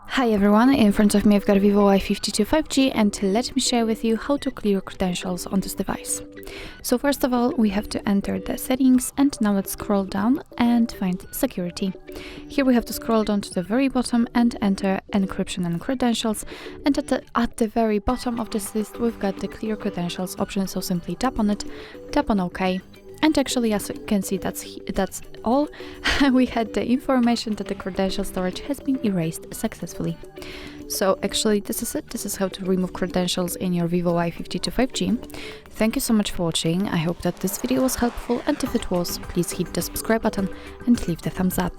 Hi everyone, in front of me I've got a VIVO Y52 5G, and let me share with you how to clear credentials on this device. So first of all, we have to enter the settings, and now let's scroll down and find security. Here we have to scroll down to the very bottom and enter encryption and credentials, and at the very bottom of this list we've got the clear credentials option, so simply tap on it, tap on OK. And actually, as you can see, that's all. We had the information that the credential storage has been erased successfully. So actually, this is it. This is how to remove credentials in your VIVO Y52 5G. Thank you so much for watching. I hope that this video was helpful, and if it was, please hit the subscribe button and leave the thumbs up.